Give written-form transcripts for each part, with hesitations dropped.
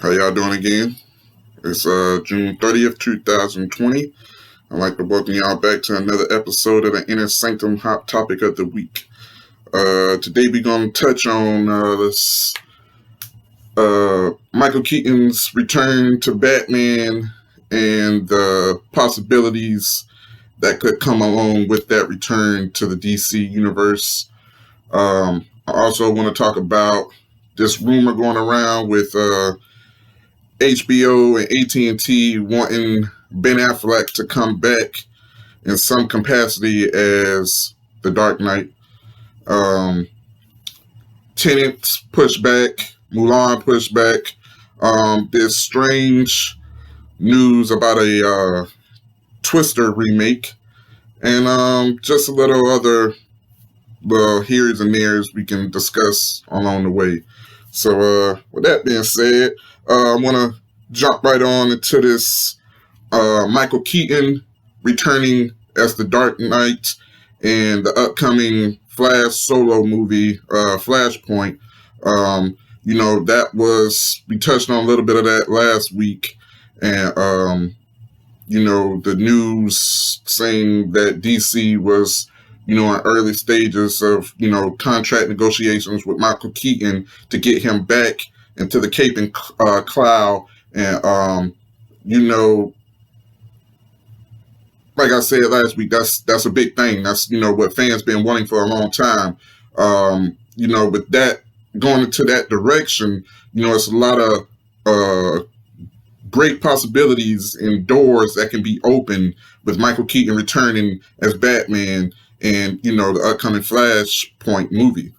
How y'all doing again? It's June 30th, 2020. I'd like to welcome y'all back to another episode of the Inner Sanctum Hot Topic of the Week. Today we're going to touch on this Michael Keaton's return to Batman and the possibilities that could come along with that return to the DC universe. I also want to talk about this rumor going around with HBO and AT&T wanting Ben Affleck to come back in some capacity as the Dark Knight. Tenet pushed back, Mulan pushed back. There's strange news about a Twister remake, and just a little other here's and there's we can discuss along the way. So with that being said, I want to jump right on into this Michael Keaton returning as the Dark Knight and the upcoming Flash solo movie, Flashpoint. We touched on a little bit of that last week, and the news saying that DC was in early stages of contract negotiations with Michael Keaton to get him back into the Cape and Cloud, and like I said last week, that's a big thing. That's what fans been wanting for a long time. With that going into that direction, it's a lot of great possibilities and doors that can be opened with Michael Keaton returning as Batman and the upcoming Flashpoint movie.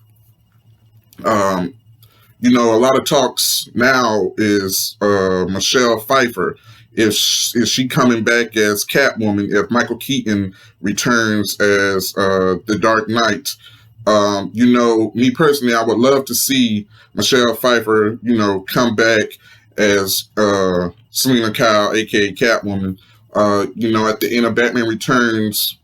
A lot of talks now is Michelle Pfeiffer. Is she coming back as Catwoman if Michael Keaton returns as the Dark Knight? Me personally, I would love to see Michelle Pfeiffer, come back as Selena Kyle, aka Catwoman. At the end of Batman Returns,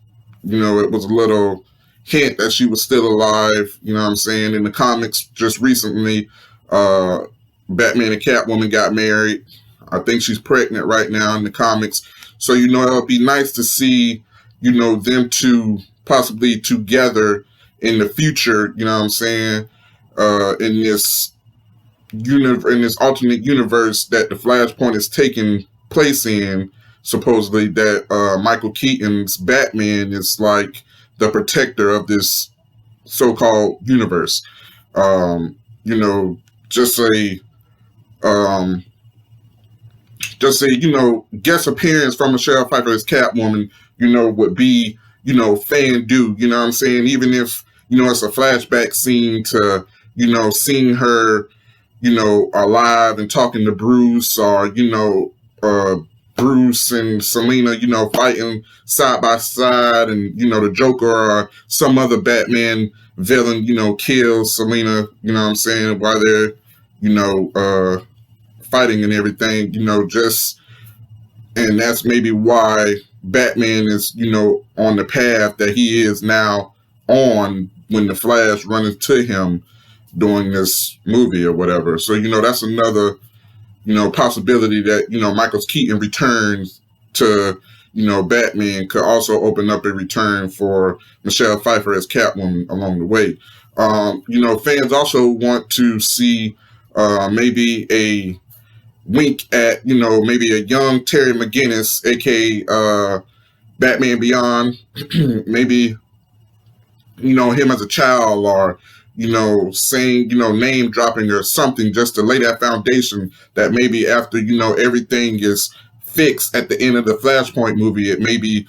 it was a little hint that she was still alive. You know what I'm saying? In the comics, just recently, Batman and Catwoman got married. I think she's pregnant right now in the comics. So, it would be nice to see, them two possibly together in the future, in this in this alternate universe that the Flashpoint is taking place in, supposedly that Michael Keaton's Batman is like the protector of this so-called universe. Just a guest appearance from Michelle Pfeiffer as Catwoman, would be, fan due, you know what I'm saying? Even if, it's a flashback scene to, seeing her, alive and talking to Bruce, or, Bruce and Selena, fighting side by side, and, the Joker or some other Batman villain, kills Selena, what I'm saying, while they're, fighting and everything, and that's maybe why Batman is, on the path that he is now on when the Flash runs into him during this movie or whatever. So, that's another, possibility that, Michael Keaton returns to, Batman could also open up a return for Michelle Pfeiffer as Catwoman along the way. Fans also want to see maybe a wink at, maybe a young Terry McGinnis, aka Batman Beyond, maybe, him as a child, or, saying, name dropping or something, just to lay that foundation that maybe after, everything is fixed at the end of the Flashpoint movie, it maybe,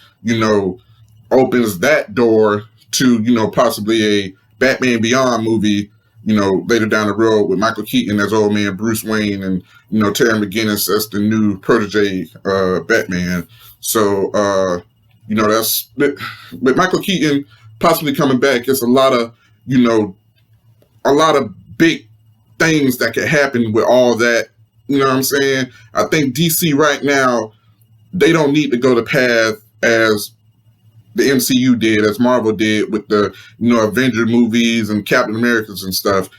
opens that door to, possibly a Batman Beyond movie, later down the road with Michael Keaton as old man Bruce Wayne, and, Terry McGinnis as the new protege Batman. So, that's, with Michael Keaton possibly coming back, it's a lot of big things that could happen with all that. You know what I'm saying? I think DC right now, they don't need to go the path as the MCU did, as Marvel did with the, Avenger movies and Captain Americas and stuff.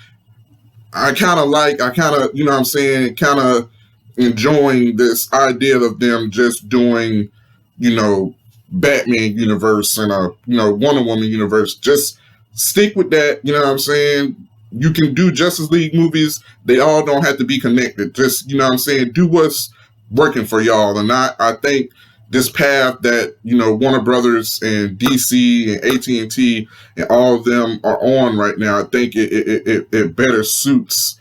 I kind of, enjoying this idea of them just doing, you know, Batman universe and a, you know, Wonder Woman universe. Just stick with that. You know what I'm saying? You can do Justice League movies. They all don't have to be connected. Just, you know what I'm saying? Do what's working for y'all. And I think this path that, you know, Warner Brothers and DC and AT&T and all of them are on right now, I think it better suits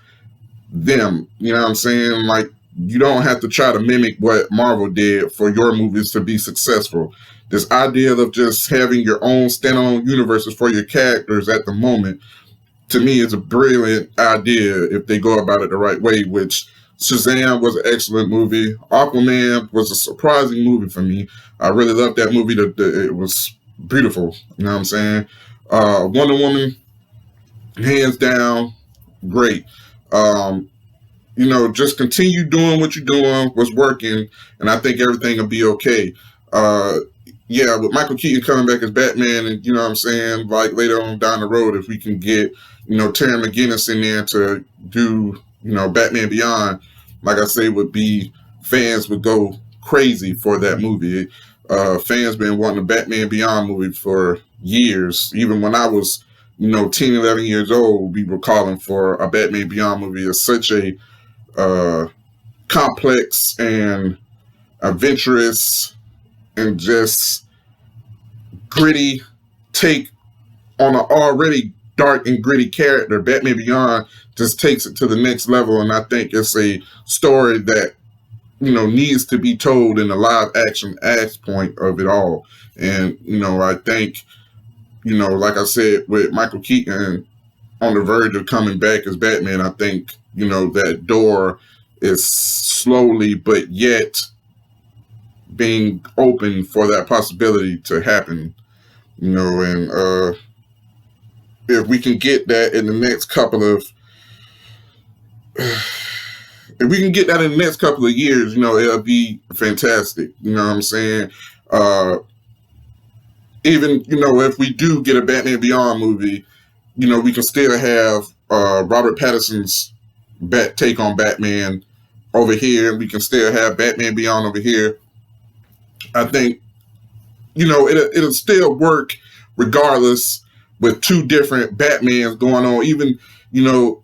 them. You know what I'm saying? Like, you don't have to try to mimic what Marvel did for your movies to be successful. This idea of just having your own standalone universes for your characters at the moment, to me, is a brilliant idea if they go about it the right way, which Shazam was an excellent movie. Aquaman was a surprising movie for me. I really loved that movie. It was beautiful. You know what I'm saying? Wonder Woman, hands down, great. You know, just continue doing what you're doing, what's working, and I think everything will be okay. Yeah, with Michael Keaton coming back as Batman, and you know what I'm saying, like later on down the road, if we can get, you know, Terry McGinnis in there to do, you know, Batman Beyond, like I say, fans would go crazy for that movie. Fans been wanting a Batman Beyond movie for years. Even when I was, you know, 10, 11 years old, we were calling for a Batman Beyond movie. It's such a complex and adventurous and just gritty take on an already dark and gritty character. Batman Beyond just takes it to the next level, and I think it's a story that, you know, needs to be told in the live action point of it all. And, you know, I think, you know, like I said, with Michael Keaton on the verge of coming back as Batman, I think, you know, that door is slowly but yet being open for that possibility to happen. You know, and if we can get that in the next couple of years, you know, it'll be fantastic. You know what I'm saying? Even, you know, if we do get a Batman Beyond movie, you know, we can still have Robert Pattinson's take on Batman over here, and we can still have Batman Beyond over here. I think, you know, it'll still work regardless with two different Batmans going on. Even, you know,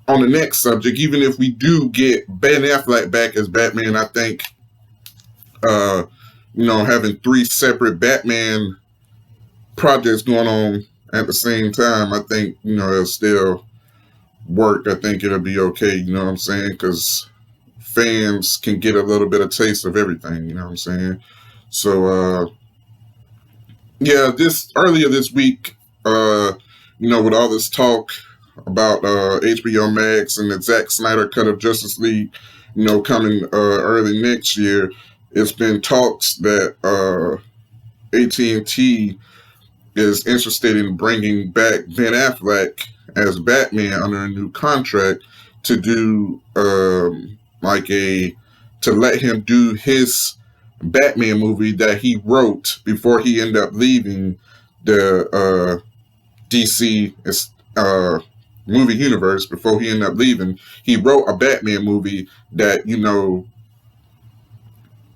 on the next subject, even if we do get Ben Affleck back as Batman, I think, you know, having three separate Batman projects going on at the same time, I think, you know, it'll still work. I think it'll be okay, you know what I'm saying? Because fans can get a little bit of taste of everything, you know what I'm saying? So, yeah, earlier this week, you know, with all this talk about HBO Max and the Zack Snyder cut of Justice League, you know, coming early next year, it's been talks that AT&T is interested in bringing back Ben Affleck as Batman under a new contract to do to let him do his Batman movie that he wrote before he ended up leaving the DC movie universe. Before he ended up leaving, he wrote a Batman movie that, you know,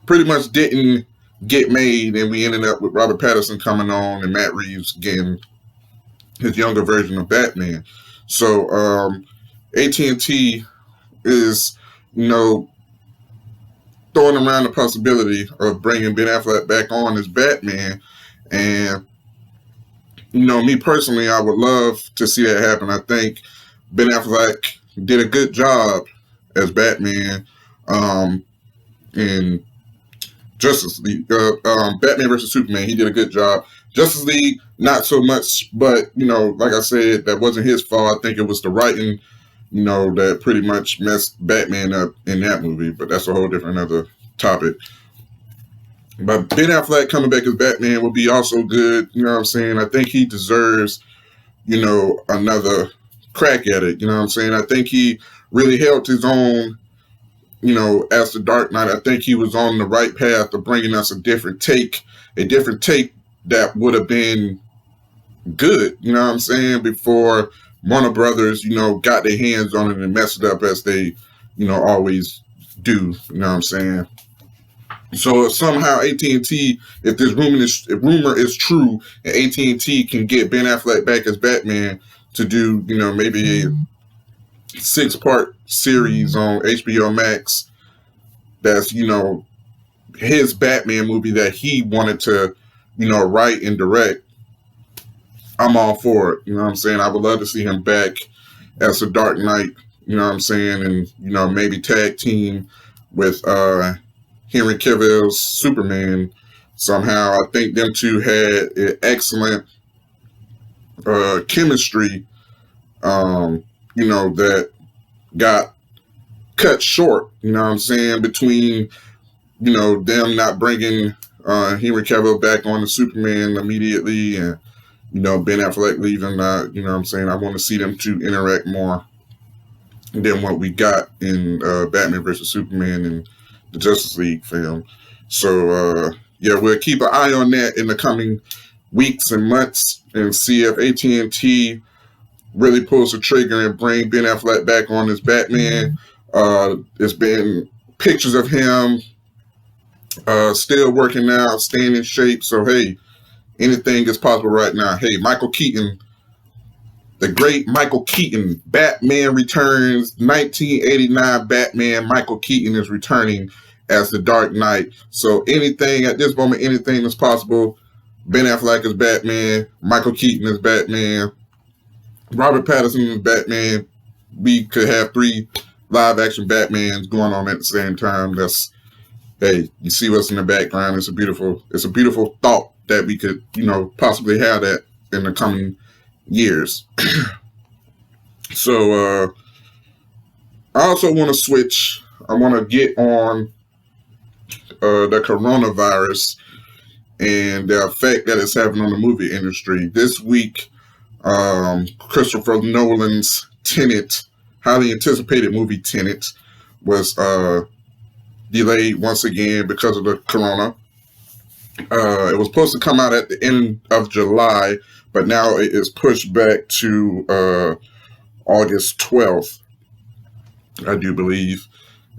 pretty much didn't get made, and we ended up with Robert Pattinson coming on and Matt Reeves getting his younger version of Batman. So AT&T is, you know, throwing around the possibility of bringing Ben Affleck back on as Batman. And, you know, me personally, I would love to see that happen. I think Ben Affleck did a good job as Batman in Justice League. Batman versus Superman, he did a good job. Justice League, not so much, but, you know, like I said, that wasn't his fault. I think it was the writing, you know, that pretty much messed Batman up in that movie, but that's a whole different other topic. But Ben Affleck coming back as Batman would be also good, you know what I'm saying? I think he deserves, you know, another crack at it, you know what I'm saying? I think he really held his own, you know, as the Dark Knight. I think he was on the right path of bringing us a different take that would have been good, you know what I'm saying, before Warner Brothers, you know, got their hands on it and messed it up, as they, you know, always do. You know what I'm saying? So if somehow AT&T, if this rumor is true, and AT&T can get Ben Affleck back as Batman to do, maybe a 6-part series on HBO Max, that's, his Batman movie that he wanted to, write and direct, I'm all for it. You know what I'm saying? I would love to see him back as the Dark Knight, you know what I'm saying? And, maybe tag team with Henry Cavill's Superman somehow. I think them two had an excellent chemistry, that got cut short, you know what I'm saying, between, them not bringing Henry Cavill back on the Superman immediately, and, Ben Affleck leaving, you know what I'm saying, I want to see them two interact more than what we got in Batman vs. Superman and the Justice League film. So, we'll keep an eye on that in the coming weeks and months and see if AT&T really pulls the trigger and bring Ben Affleck back on as Batman. There's been pictures of him still working out, staying in shape. So, hey, anything is possible right now. Hey, Michael Keaton, the great Michael Keaton, Batman Returns, 1989 Batman. Michael Keaton is returning as the Dark Knight. So anything at this moment, anything is possible. Ben Affleck is Batman. Michael Keaton is Batman. Robert Pattinson is Batman. We could have 3 live-action Batmans going on at the same time. That's, hey, you see what's in the background. It's a beautiful thought that we could, possibly have that in the coming years. So I also want to switch. I want to get on the coronavirus and the effect that it's having on the movie industry. This week, Christopher Nolan's Tenet, highly anticipated movie Tenet, was delayed once again because of the corona. It was supposed to come out at the end of July, but now it is pushed back to August 12th, I do believe.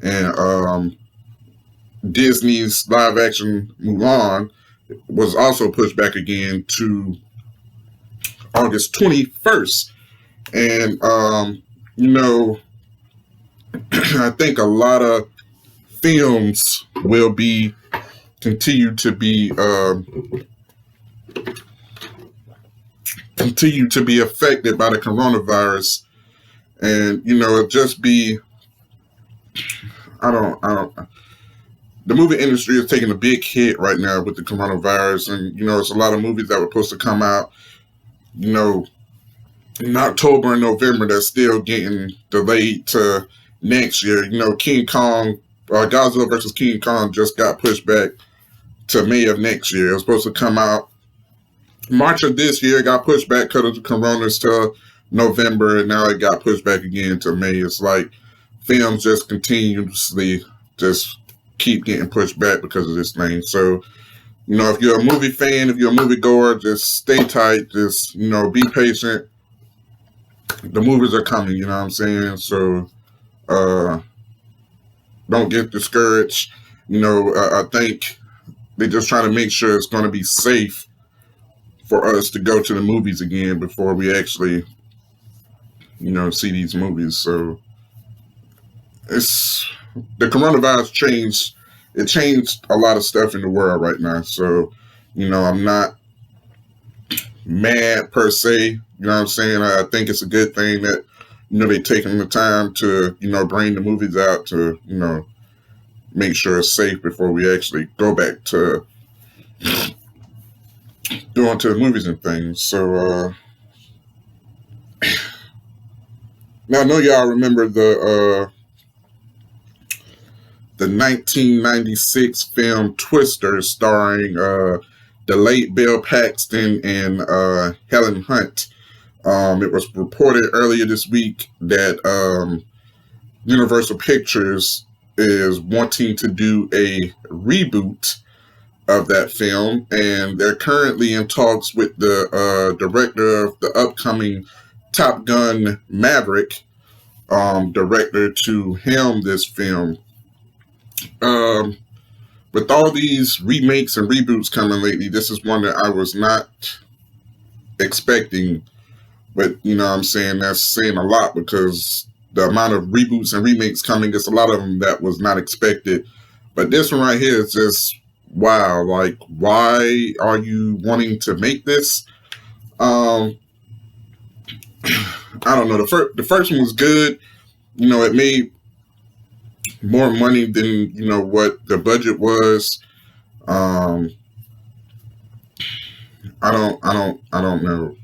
And Disney's live-action Mulan was also pushed back again to August 21st. And, I think a lot of films will continue to be affected by the coronavirus, and it just be, the movie industry is taking a big hit right now with the coronavirus, and it's a lot of movies that were supposed to come out in October and November that's still getting delayed to next year. King Kong, Godzilla versus King Kong just got pushed back to May of next year. It was supposed to come out March of this year, got pushed back because of the coronas to November, and now it got pushed back again to May. It's like films just continuously just keep getting pushed back because of this thing. So, if you're a movie fan, if you're a movie goer, just stay tight, just, be patient. The movies are coming, you know what I'm saying? So, don't get discouraged. I think they're just trying to make sure it's going to be safe for us to go to the movies again before we actually, see these movies. So the coronavirus changed a lot of stuff in the world right now. So, I'm not mad per se. You know what I'm saying? I think it's a good thing that, they're taking the time to, bring the movies out to, make sure it's safe before we actually go back to going to the movies and things. So, now I know y'all remember the 1996 film Twister, starring the late Bill Paxton and Helen Hunt. It was reported earlier this week that Universal Pictures is wanting to do a reboot of that film, and they're currently in talks with the director of the upcoming Top Gun Maverick, director, to helm this film. Um, with all these remakes and reboots coming lately, this is one that I was not expecting. But you know what I'm saying, that's saying a lot because the amount of reboots and remakes coming, it's a lot of them that was not expected. But this one right here is just wow. Like, why are you wanting to make this? Um, I don't know. The first one was good. You know, it made more money than what the budget was. Um, I don't know.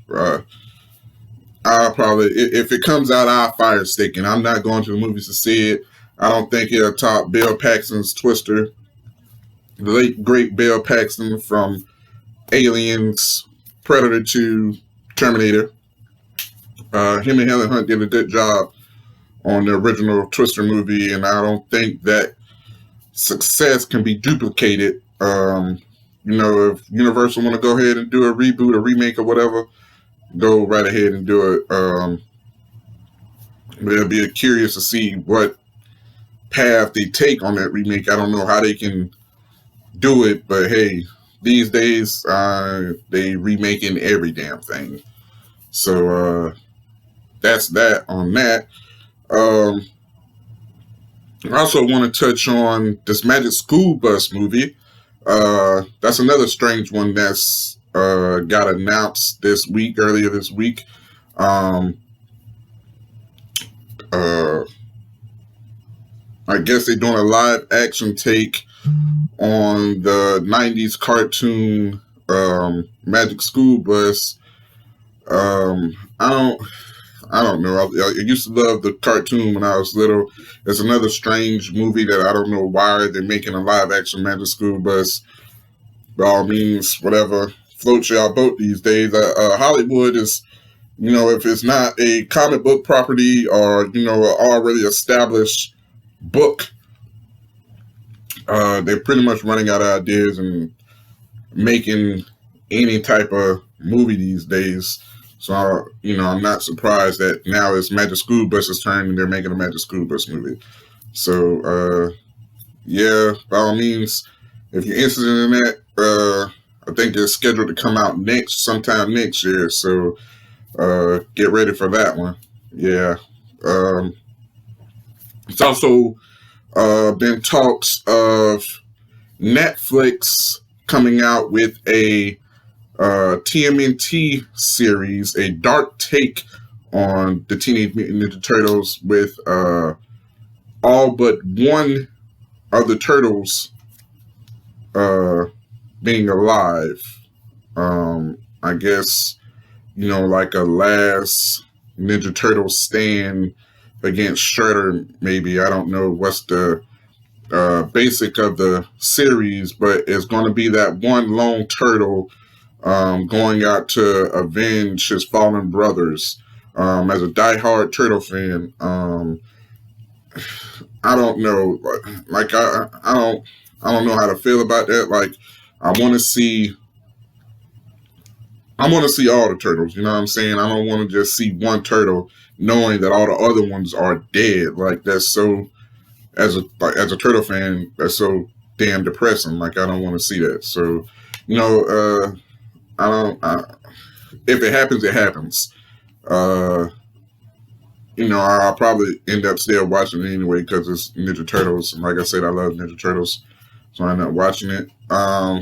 I'll probably, if it comes out, I'll fire stick, and I'm not going to the movies to see it. I don't think it'll top Bill Paxton's Twister, the late great Bill Paxton from Aliens, Predator 2, Terminator. Him and Helen Hunt did a good job on the original Twister movie, and I don't think that success can be duplicated. If Universal want to go ahead and do a reboot, a remake, or whatever, go right ahead and do it. But it'll be curious to see what path they take on that remake. I don't know how they can do it, but hey, these days they remaking every damn thing. So that's that on that. I also want to touch on this Magic School Bus movie. That's another strange one that's got announced earlier this week. I guess they're doing a live action take on the 90s cartoon Magic School Bus. I don't know. I used to love the cartoon when I was little. It's another strange movie that I don't know why they're making a live action Magic School Bus. By all means, whatever floats your boat these days. Hollywood is, if it's not a comic book property or, an already established book, they're pretty much running out of ideas and making any type of movie these days. So, I'm not surprised that now it's Magic School Bus's turn and they're making a Magic School Bus movie. So, yeah, by all means, if you're interested in that, I think it's scheduled to come out sometime next year. So, get ready for that one. Yeah. It's also been talks of Netflix coming out with a TMNT series, a dark take on the Teenage Mutant Ninja Turtles with all but one of the turtles being alive. I guess, like a last Ninja Turtle stand against Shredder, maybe. I don't know what's the basic of the series, but it's going to be that one lone turtle going out to avenge his fallen brothers. As a diehard turtle fan, I don't know. Like I don't know how to feel about that. Like I want to see all the turtles. You know what I'm saying? I don't want to just see one turtle, knowing that all the other ones are dead. Like that's so. As a turtle fan, that's so damn depressing. Like I don't want to see that. So, I don't. If it happens, it happens. I'll probably end up still watching it anyway because it's Ninja Turtles, and like I said, I love Ninja Turtles, so I end up watching it.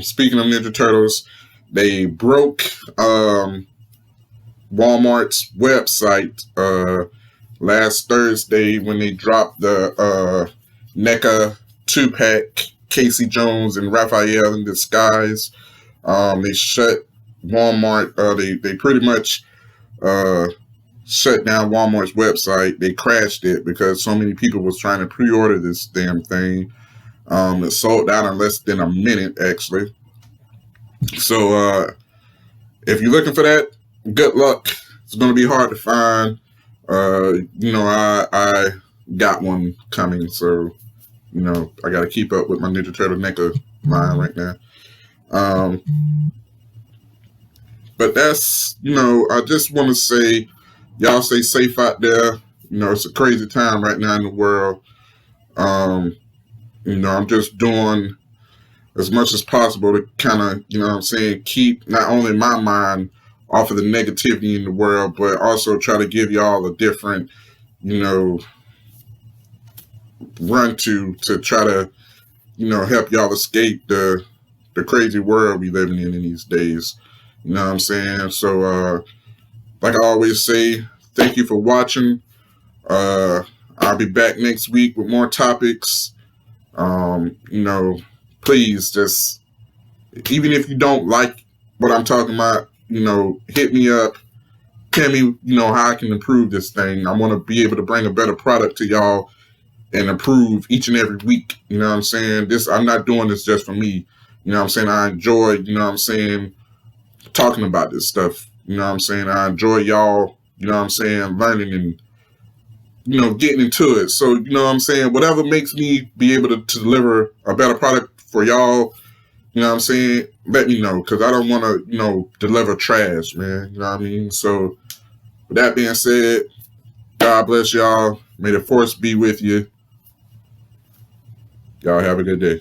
Speaking of Ninja Turtles, they broke Walmart's website last Thursday when they dropped the NECA 2-pack Casey Jones and Raphael in Disguise. They shut Walmart. They pretty much shut down Walmart's website. They crashed it because so many people was trying to pre-order this damn thing. It sold out in less than a minute, actually. So if you're looking for that, good luck. It's going to be hard to find. I got one coming, so I got to keep up with my Ninja Turtle NECA line right now. But that's, I just want to say, y'all stay safe out there. It's a crazy time right now in the world. I'm just doing as much as possible to kind of, keep not only my mind off of the negativity in the world, but also try to give y'all a different, you know, run to try to, help y'all escape the crazy world we living in these days. You know what I'm saying? So, like I always say, thank you for watching. I'll be back next week with more topics. Please just, even if you don't like what I'm talking about, hit me up. Tell me, how I can improve this thing. I want to be able to bring a better product to y'all and improve each and every week. You know what I'm saying? I'm not doing this just for me. You know what I'm saying? I enjoy, talking about this stuff. You know what I'm saying? I enjoy y'all, learning and, getting into it. So, whatever makes me be able to deliver a better product for y'all, let me know, because I don't want to, deliver trash, man. You know what I mean? So, with that being said, God bless y'all. May the force be with you. Y'all have a good day.